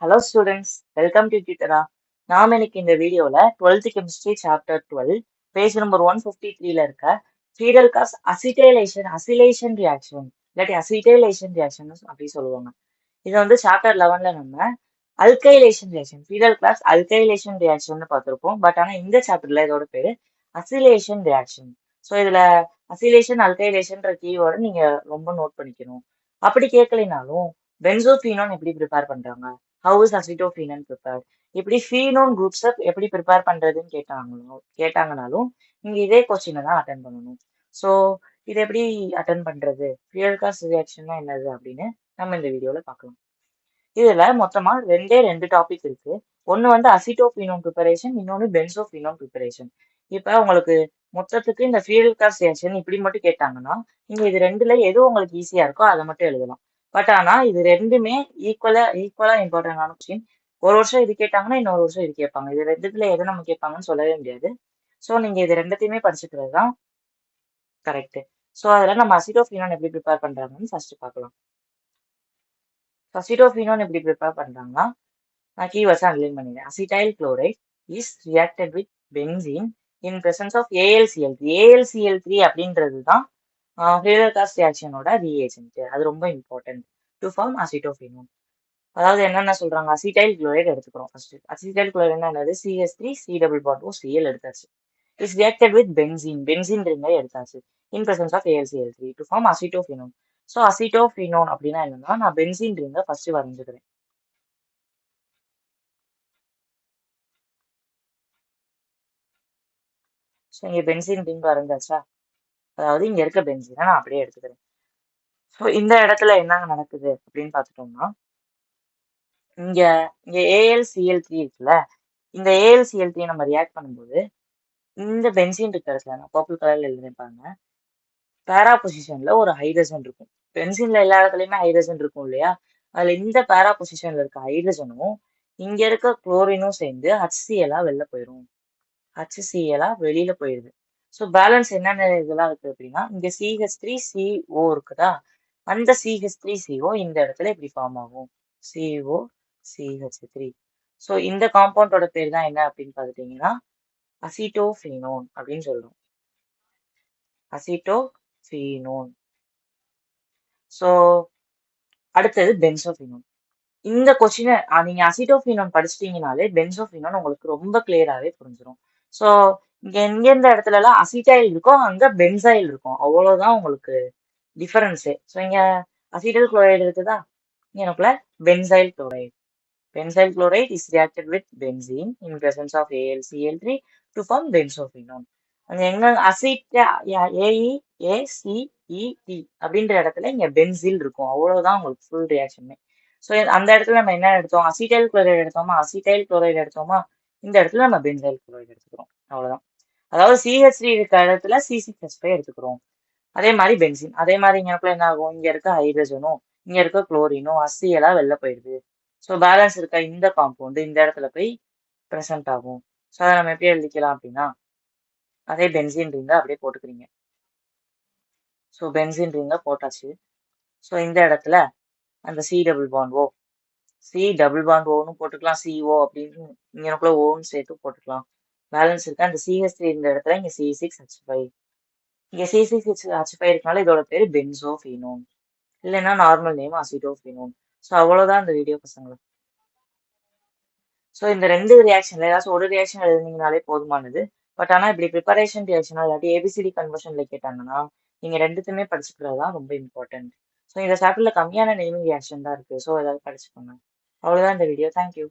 Hello students, welcome to Tutera. நாம் இன்னைக்கு இந்த வீடியோல 12th chemistry chapter 12 page number 153ல இருக்க ஃபீடல் காஸ் அசிலேஷன் ரியாக்ஷன் இல்லாட்டி அசிட்டைலேஷன் ரியாக்ஷன் அப்படி சொல்லுவாங்க. இது வந்து சாப்டர் 11ல நம்ம alkylation reaction Friedel Crafts alkylation reaction பார்த்திருப்போம். பட் ஆனா இந்த சாப்டர்ல இதோட பேரு அசிலேஷன் ரியாக்ஷன். ஸோ இதுல அசிலேஷன் அல்கைலேஷன்ற கீவேர்டு நீங்க ரொம்ப நோட் பண்ணிக்கணும். அப்படி கேட்கலைனாலும் பென்சோஃபீனோன் எப்படி ப்ரிப்பேர் பண்றாங்க, ஹவு இஸ் அசிட்டோஃபீனன் ப்ரிப்பேர்ட், இப்படி ஃபீனோன் குரூப்ஸை எப்படி ப்ரிப்பேர் பண்றதுன்னு கேட்டாங்கனாலும் நீங்க இதே கொஸ்டினை தான் அட்டன் பண்ணணும். ஸோ இது எப்படி அட்டன் பண்றது, ஃபியூயல் காஸ் ரியாக்ஷன்னா என்னது அப்படின்னு நம்ம இந்த வீடியோல பார்க்கலாம். இதுல மொத்தமா ரெண்டு டாபிக் இருக்கு. ஒன்னு வந்து அசிட்டோஃபீனோன் ப்ரிப்பரேஷன், இன்னொன்னு பென்சோஃபீனோன் ப்ரிப்பரேஷன். இப்ப உங்களுக்கு மொத்தத்துக்கு இந்த ஃபியூயல் காஸ் ரியாக்ஷன் இப்படி மட்டும் கேட்டாங்கன்னா நீங்க இது ரெண்டுல எது உங்களுக்கு ஈஸியா இருக்கோ அதை மட்டும் எழுதலாம். பட் ஆனா இது ரெண்டுமே ஈக்குவலா இம்பார்ட்டன்டான கொஸ்டின். ஒரு வருஷம் இது கேட்டாங்கன்னா இன்னொரு வருஷம் இது கேட்பாங்க. இது ரெண்டுத்துல எது நம்ம கேட்பாங்கன்னு சொல்லவே முடியாது. ஸோ நீங்க இது ரெண்டுத்தையுமே படிச்சுக்கிறது தான் கரெக்ட். ஸோ அதுல நம்ம அசிட்டோஃபீனோன் எப்படி ப்ரிப்பேர் பண்றாங்கன்னு ஃபர்ஸ்ட் பார்க்கலாம். அசிட்டோஃபீனோன் எப்படி ப்ரிப்பேர் பண்றாங்கன்னா நான் கீவேர்ட்ஸ் அண்டர்லைன் பண்ணிடுறேன். Acetyl chloride is reacted with benzene in presence of AlCl3. AlCl3 அப்படின்றது தான் ஃபியூயல் காஸ் ரியாக்ஷனோட ரீஏஜென்ட். அது ரொம்ப இம்பார்ட்டன்ட் டு ஃபார்ம் அசிட்டோஃபீனோன். அதாவது என்னென்ன சொல்றாங்க, அசிடைல் குளோரைட் எடுத்துக்கிறோம் ஃபர்ஸ்ட். அசிடைல் குளோரைட் என்னது, CH3 C double bond O Cl எடுத்தாச்சு. இஸ் ரியாக்டட் வித் பென்சீன் ரிங்கை எடுத்தாச்சு in presence of AlCl3 to form acetophenone. So acetophenone அப்படின்னா என்னன்னா, நான் பென்சீன் ரிங்கை ஃபர்ஸ்ட் வரைஞ்சுக்கிறேன். ஸோ இங்கே பென்சீன் ரிங் வரைஞ்சாச்சா, அதாவது இங்க இருக்க பென்சீனை நான் அப்படியே எடுத்துக்கிறேன். ஸோ இந்த இடத்துல என்ன நடக்குது அப்படின்னு பார்த்துட்டோம்னா, இங்க இங்க AlCl3 இருக்குல்ல, இந்த AlCl3 நம்ம ரியாக்ட் பண்ணும்போது இந்த பென்சீன் இருக்க இடத்துல நான் பர்பிள் கலர்ல எழுதிருப்பாங்க, பேரா பொசிஷன்ல ஒரு ஹைட்ரஜன் இருக்கும். பென்சீன்ல எல்லா இடத்துலயுமே ஹைட்ரஜன் இருக்கும் இல்லையா, அதுல இந்த பேரா பொசிஷன்ல இருக்க ஹைட்ரஜனும் இங்க இருக்க குளோரினும் சேர்ந்து HCl வெளில போயிடும். HCl வெளியில போயிடுது. ஸோ பேலன்ஸ் என்னென்ன இதெல்லாம் இருக்கு அப்படின்னா, இங்க CH3CO இருக்குதா, அந்த CH3CO இந்த இடத்துல இப்படி ஃபார்ம் ஆகும், CO CH3. ஸோ இந்த காம்பவுண்டோட பேர் தான் என்ன அப்படின்னு பார்த்துட்டீங்கன்னா அசிட்டோஃபீனோன் அப்படின்னு சொல்றோம். அசிட்டோஃபீனோன். ஸோ அடுத்தது பென்சோஃபீனோன். இந்த கொஸ்டினை நீங்க அசிட்டோஃபீனோன் படிச்சிட்டீங்கனாலே பென்சோஃபீனோன் உங்களுக்கு ரொம்ப கிளியராகவே புரிஞ்சிடும். ஸோ இங்க எந்தெந்த இடத்துல எல்லாம் அசிட்டைல் இருக்கோ அங்க பென்சைல் இருக்கும், அவ்வளவுதான் உங்களுக்கு டிஃபரன்ஸே. ஸோ இங்க அசிட்டைல் குளோரைடு இருக்குதா, இங்க எனக்குள்ள benzyl chloride. Benzyl chloride is reacted with benzene in presence of AlCl3 to form benzophenone. அங்க எங்க AEACET அப்படின்ற இடத்துல இங்க பென்சில் இருக்கும், அவ்வளவுதான் உங்களுக்கு ஃபுல் ரியாக்ஷனுமே. ஸோ அந்த இடத்துல நம்ம என்ன எடுத்தோம், அசிடைல் குளோரைடு எடுத்தோமா, இந்த இடத்துல நம்ம பென்சைல் குளோரைடு எடுத்துக்கிறோம், அவ்வளவுதான். அதாவது CH3 இருக்க இடத்துல C6H5 எடுத்துக்கிறோம். அதே மாதிரி பென்சின், அதே மாதிரி இங்க என்ன ஆகும், இங்க இருக்க ஹைட்ரஜனும் இங்க இருக்க குளோரினும் HCl வெளில போயிடுது. ஸோ பேலன்ஸ் இருக்க இந்த காம்பவுண்டு இந்த இடத்துல போய் ப்ரெசென்ட் ஆகும். ஸோ அதை நம்ம எப்படி எழுதிக்கலாம் அப்படின்னா, அதே பென்சீன் ரிங்கை அப்படியே போட்டுக்கிறீங்க. ஸோ பென்சீன் ரிங்கை போட்டாச்சு. ஸோ இந்த இடத்துல அந்த C டபுள் பாண்ட் ஓன்னு போட்டுக்கலாம், CO அப்படின்னு இங்க எனக்குள்ள ஓன்னு சேர்த்து போட்டுக்கலாம். பேலன்ஸ் இருக்க அந்த CH3 இந்த இடத்துல இங்க C6H5, இங்க C6H5 இருக்கனால இதோட பேரு பென்சோஃபீனோன், இல்லைன்னா நார்மல் நேம் அசிட்டோஃபீனோன். ஸோ அவ்வளவுதான் இந்த வீடியோ பசங்களா. ஸோ இந்த ரெண்டு ரியாக்ஷன்ல ஏதாச்சும் ஒரு ரியாக்ஷன் எழுதுனீங்கனாலே போதுமானது. பட் ஆனால் இப்படி ப்ரிப்பரேஷன் ரியாக்ஷன் இல்லாட்டி ABCD கன்வர்ஷன்ல கேட்டாங்கன்னா நீங்க ரெண்டுத்துமே படிச்சுக்கிறது தான் ரொம்ப இம்பார்ட்டன்ட். ஸோ இந்த சாப்டர்ல கம்மியான நேமிங் ரியாக்ஷன் தான் இருக்கு. ஸோ ஏதாவது படிச்சுக்கோங்க. அவ்வளோதான் இந்த வீடியோ. தேங்க்யூ.